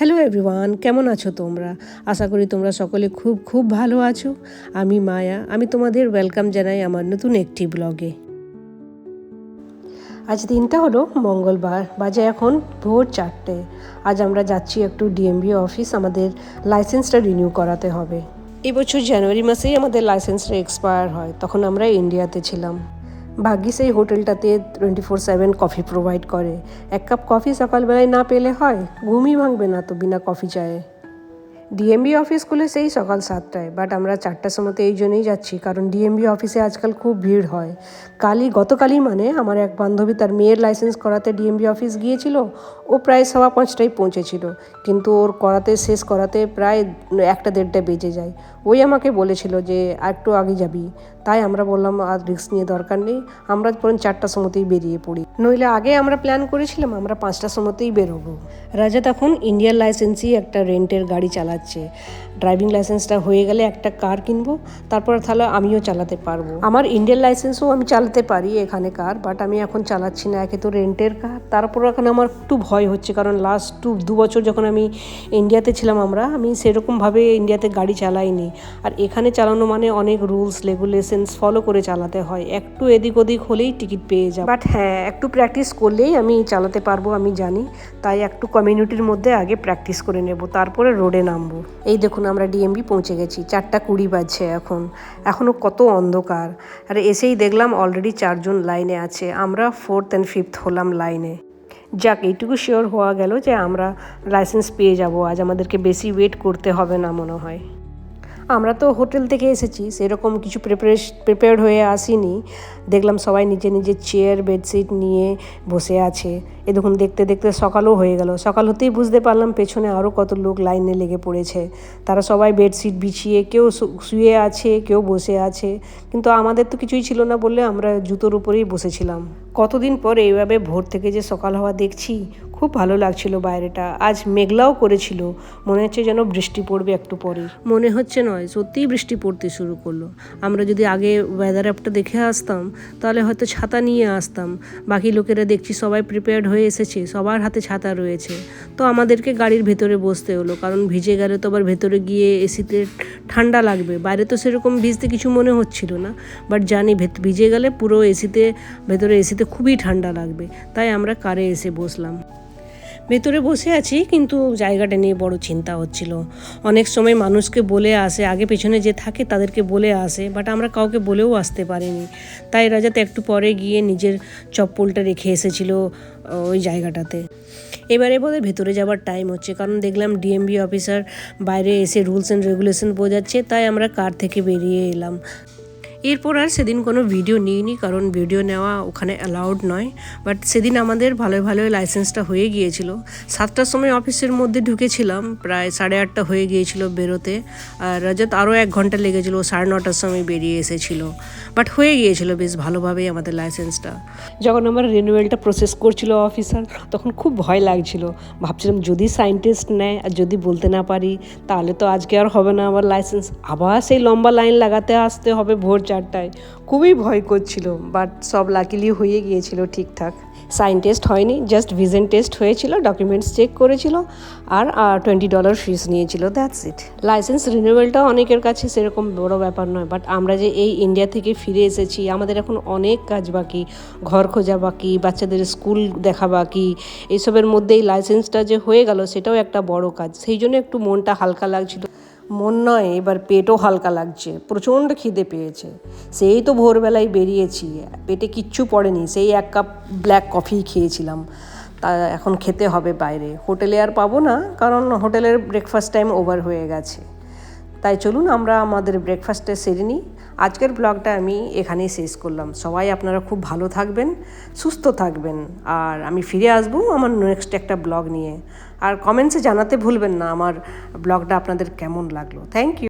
Hello everyone, কেমন আছো তোমরা? আশা করি তোমরা সকলে খুব খুব ভালো আছো। আমি মায়া, আমি তোমাদের ওয়েলকাম জানাই আমার নতুন একটি ব্লগে। আজ দিনটা হলো মঙ্গলবার, বাজে এখন ভোর 4টে। আজ আমরা যাচ্ছি একটু ডিএমভি অফিস, আমাদের লাইসেন্সটা রিনিউ করাতে হবে। এবছর জানুয়ারি মাসেই আমাদের লাইসেন্সটা এক্সপায়ার হয়, তখন আমরা ইন্ডিয়াতে ছিলাম। ভাগ্যিস এই হোটেলটাতে 24/7 কফি প্রোভাইড করে। এক কাপ কফি সকালবেলায় না পেলে হয়, ঘুমই ভাঙবে না তো বিনা কফি চায়ে। ডিএমভি অফিস খুলে সেই সকাল 7টায়, বাট আমরা 4টার সময়তে এই জন্যই যাচ্ছি কারণ ডিএমভি অফিসে আজকাল খুব ভিড় হয়। গতকালই মানে আমার এক বান্ধবী তার মেয়ের লাইসেন্স করাতে ডিএমভি অফিস গিয়েছিল। ও প্রায় 5:15টায় পৌঁছেছিল, কিন্তু ওর শেষ করাতে প্রায় 1-1:30 বেজে যায়। ওই আমাকে বলেছিল যে একটু আগে যাবি, তাই আমরা বললাম আর রিস্ক নিয়ে দরকার নেই, আমরা পরে 4টার সময়তেই বেরিয়ে পড়ি। নইলে আগে আমরা প্ল্যান করেছিলাম আমরা 5টার সময়তেই বেরোবো। রাজা তখন ইন্ডিয়ান লাইসেন্সই একটা রেন্টের গাড়ি চালাচ্ছে। ড্রাইভিং লাইসেন্সটা হয়ে গেলে একটা কার কিনবো, তারপর তাহলে আমিও চালাতে পারবো। আমার ইন্ডিয়ান লাইসেন্সও আমি চালাতে পারি এখানে কার, বাট আমি এখন চালাচ্ছি না, একে তো রেন্টের কার। তারপর এখন আমার একটু ভয় হচ্ছে কারণ লাস্ট 2 বছর যখন আমি ইন্ডিয়াতে ছিলাম আমি সেরকমভাবে ইন্ডিয়াতে গাড়ি চালাইনি। আর এখানে চালানো মানে অনেক রুলস রেগুলেশনস ফলো করে চালাতে হয়, একটু এদিক ওদিক হলেই টিকিট পেয়ে যাও। বাট হ্যাঁ, একটু প্র্যাকটিস করলেই আমি চালাতে পারবো, আমি জানি। তাই একটু কমিউনিটির মধ্যে আগে প্র্যাকটিস করে নেব, তারপরে রোডে নামবো। এই দেখুন আমরা ডিএমভি পৌঁছে গেছি, 4:20 বাজছে এখনও কত অন্ধকার। আর এসেই দেখলাম অলরেডি 4 জন লাইনে আছে, আমরা 4th and 5th হলাম লাইনে। যাক, এইটুকু শিওর হওয়া গেল যে আমরা লাইসেন্স পেয়ে যাব, আজ আমাদেরকে বেশি ওয়েট করতে হবে না মনে হয়। আমরা তো হোটেল থেকে এসেছি, সেরকম কিছু প্রিপেয়ার্ড হয়ে আসিনি। দেখলাম সবাই নিজের নিজের চেয়ার বেডশিট নিয়ে বসে আছে। এ দেখুন দেখতে দেখতে সকালও হয়ে গেল। সকাল হতেই বুঝতে পারলাম পেছনে আরও কত লোক লাইনে লেগে পড়েছে। তারা সবাই বেডশিট বিছিয়ে কেউ শুয়ে আছে, কেউ বসে আছে, কিন্তু আমাদের তো কিছুই ছিল না বলে আমরা জুতোর উপরেই বসেছিলাম। কতদিন পর এইভাবে ভোর থেকে যে সকাল হওয়া দেখছি, খুব ভালো লাগছিল বাইরেটা। আজ মেঘলাও করেছিল, মনে হচ্ছে যেন বৃষ্টি পড়বে একটু পরে। মনে হচ্ছে নয়, সত্যিই বৃষ্টি পড়তে শুরু করলো। আমরা যদি আগে ওয়েদার অ্যাপটা দেখে আসতাম তাহলে হয়তো ছাতা নিয়ে আসতাম। বাকি লোকেরা দেখছি সবাই প্রিপেয়ার্ড হয়ে এসেছে, সবার হাতে ছাতা রয়েছে। তো আমাদেরকে গাড়ির ভেতরে বসতে হলো, কারণ ভিজে গেলে তো আবার ভেতরে গিয়ে এসিতে ঠান্ডা লাগবে। বাইরে তো সেরকম ভিজতে কিছু মনে হচ্ছিল না, বাট জানি ভিজে গেলে পুরো ভেতরে এসিতে খুবই ঠান্ডা লাগবে। তাই আমরা কারে এসে বসলাম। ভেতরে বসে আছি, কিন্তু জায়গাটা নিয়ে বড় চিন্তা হচ্ছিল। অনেক সময় মানুষকে বলে আসে, আগে পেছনে যে থাকে তাদেরকে বলে আসে, বাট আমরা কাউকে বলেও আসতে পারিনি। তাই রাজাতে একটু পরে গিয়ে নিজের চপ্পলটা রেখে এসেছিল ওই জায়গাটাতে। এবারে বোধহয় ভেতরে যাওয়ার টাইম হচ্ছে, কারণ দেখলাম ডিএমভি অফিসার বাইরে এসে রুলস অ্যান্ড রেগুলেশন বোঝাচ্ছে, তাই আমরা কার থেকে বেরিয়ে এলাম। এরপর আর সেদিন কোনো ভিডিও নিইনি, কারণ ভিডিও নেওয়া ওখানে অ্যালাউড নয়। বাট সেদিন আমাদের ভালোই লাইসেন্সটা হয়ে গিয়েছিল। 7টার সময় অফিসের মধ্যে ঢুকেছিলাম, প্রায় 8:30 হয়ে গিয়েছিল বেরোতে। আর রজত আরও 1 ঘন্টা লেগেছিলো, 9:30টার সময় বেরিয়ে এসেছিলো। বাট হয়ে গিয়েছিল বেশ ভালোভাবেই আমাদের লাইসেন্সটা। যখন আমার রিনিউয়ালটা প্রসেস করছিল অফিসার, তখন খুব ভয় লাগছিল। ভাবছিলাম যদি সাইন টেস্ট নেয় আর যদি বলতে না পারি, তাহলে তো আজকে আর হবে না আমার লাইসেন্স, আবার সেই লম্বা লাইন লাগাতে আসতে হবে ভোর 4টায়। খুবই ভয় করছিল, বাট সব লাকিলি হয়ে গিয়েছিল ঠিকঠাক। সাইন টেস্ট হয়নি, জাস্ট ভিজন টেস্ট হয়েছিল, ডকুমেন্টস চেক করেছিল আর $20 ফিস নিয়েছিল, দ্যাটস ইট। লাইসেন্স রিনিউয়ালটা অনেকের কাছে সেরকম বড় ব্যাপার নয়, বাট আমরা যে এই ইন্ডিয়া থেকে ফিরে এসেছি, আমাদের এখন অনেক কাজ বাকি, ঘর খোঁজা বাকি, বাচ্চাদের স্কুল দেখা বাকি। এইসবের মধ্যেই লাইসেন্সটা যে হয়ে গেল সেটাও একটা বড় কাজ, সেই জন্য একটু মনটা হালকা লাগছিল। মন নয়, এবার পেটও হালকা লাগছে, প্রচণ্ড খিদে পেয়েছে। সেই তো ভোরবেলায় বেরিয়েছি, পেটে কিচ্ছু পড়েনি, সেই 1 কাপ ব্ল্যাক কফি খেয়েছিলাম। তা এখন খেতে হবে বাইরে, হোটেলে আর পাবো না, কারণ হোটেলের ব্রেকফাস্ট টাইম ওভার হয়ে গেছে। তাই চলুন আমরা আমাদের ব্রেকফাস্টে সেরে নিই। আজকের ব্লগটা আমি এখানেই শেষ করলাম। সবাই আপনারা খুব ভালো থাকবেন, সুস্থ থাকবেন, আর আমি ফিরে আসবো আমার নেক্সট একটা ব্লগ নিয়ে। আর কমেন্টসে জানাতে ভুলবেন না আমার ব্লগটা আপনাদের কেমন লাগলো। Thank you.